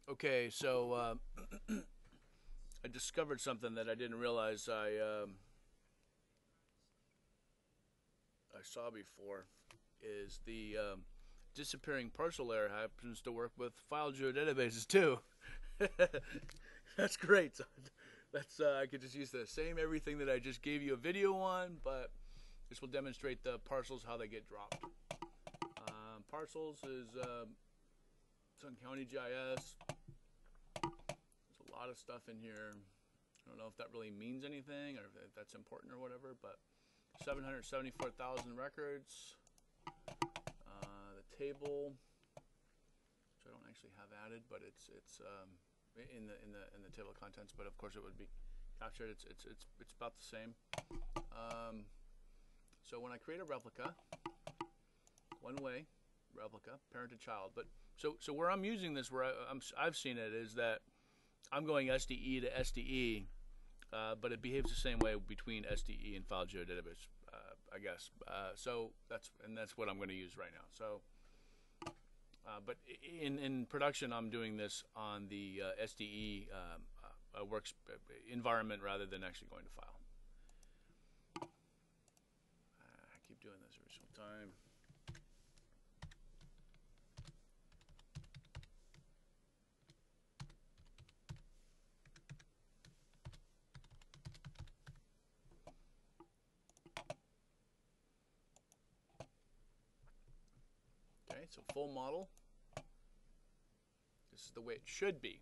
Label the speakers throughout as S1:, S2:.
S1: Okay, so I discovered something that I didn't realize I saw before. Is the disappearing parcel layer happens to work with file geodatabases too. That's great. So that's I could just use the same everything that I just gave you a video on, but this will demonstrate the parcels how they get dropped. Parcels is Sun County GIS. There's a lot of stuff in here. I don't know if that really means anything or if that's important or whatever, but 774,000 records. The table, which I don't actually have added, but it's in the table of contents. But of course, it would be captured. It's about the same. So when I create a replica, one way replica, parent to child. But so where I'm using this, where I've seen it, is that I'm going SDE to SDE, but it behaves the same way between SDE and file geodatabase, I guess. So that's what I'm going to use right now. So, but in production, I'm doing this on the SDE works environment rather than actually going to file. I keep doing this every single time. Okay, so full model. This is the way it should be.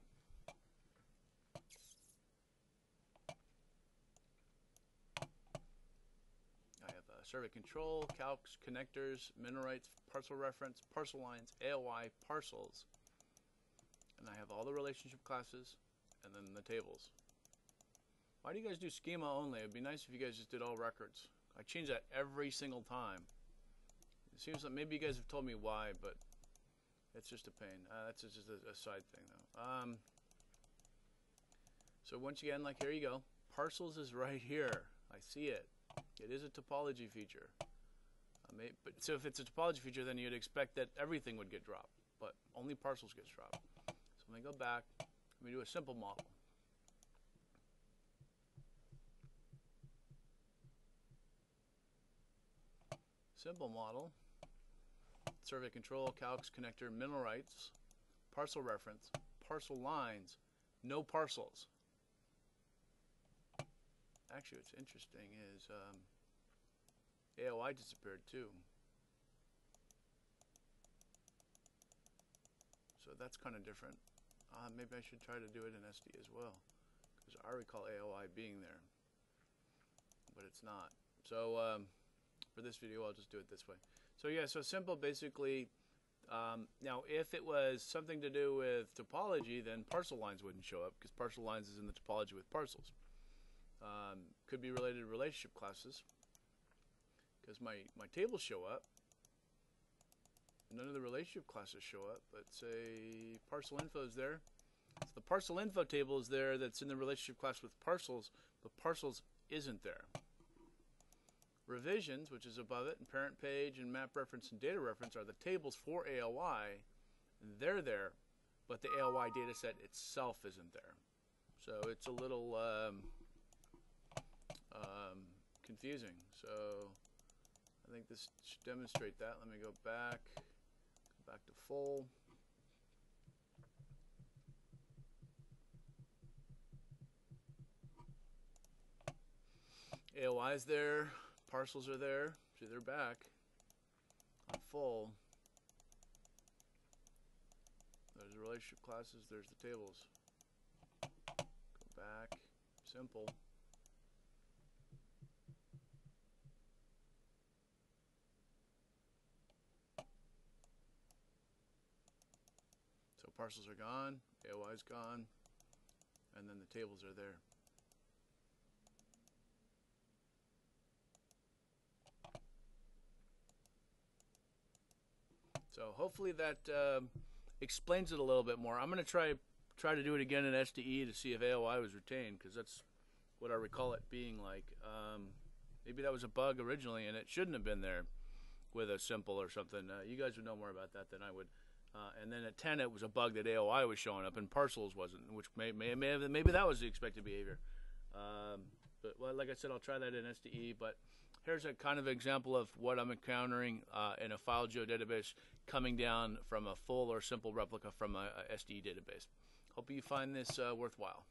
S1: I have survey control, calcs, connectors, mineral rights, parcel reference, parcel lines, AOI, parcels. And I have all the relationship classes and then the tables. Why do you guys do schema only? It would be nice if you guys just did all records. I change that every single time. It seems like maybe you guys have told me why, but it's just a pain. That's just a side thing, though. So once again, like here you go. Parcels is right here. I see it. It is a topology feature. But so if it's a topology feature, then you'd expect that everything would get dropped, but only parcels gets dropped. So let me go back. Let me do a simple model. Simple model. Survey control, calcs, connector, mineral rights, parcel reference, parcel lines, no parcels. Actually, what's interesting is AOI disappeared too. So that's kind of different. Maybe I should try to do it in SD as well, because I recall AOI being there, but it's not. So for this video, I'll just do it this way. So yeah, so simple basically. Now, if it was something to do with topology, then parcel lines wouldn't show up, because parcel lines is in the topology with parcels. Could be related to relationship classes, because my tables show up. None of the relationship classes show up. Let's say parcel info is there. So the parcel info table is there that's in the relationship class with parcels, but parcels isn't there. Revisions, which is above it, and parent page and map reference and data reference are the tables for AOI. They're there, but the AOI data set itself isn't there. So it's a little confusing. So I think this should demonstrate that. Let me go back to full. AOI is there, parcels are there, see they're back on full. There's the relationship classes, there's the tables. Go back, simple. So parcels are gone, AOI is gone, and then the tables are there. So hopefully that explains it a little bit more. I'm going to try to do it again in SDE to see if AOI was retained, because that's what I recall it being like. Maybe that was a bug originally and it shouldn't have been there with a simple or something. You guys would know more about that than I would. And then at 10, it was a bug that AOI was showing up and Parcels wasn't, which maybe that was the expected behavior. But well, like I said, I'll try that in SDE. But here's a kind of example of what I'm encountering in a file geodatabase coming down from a full or simple replica from a SDE database. Hope you find this worthwhile.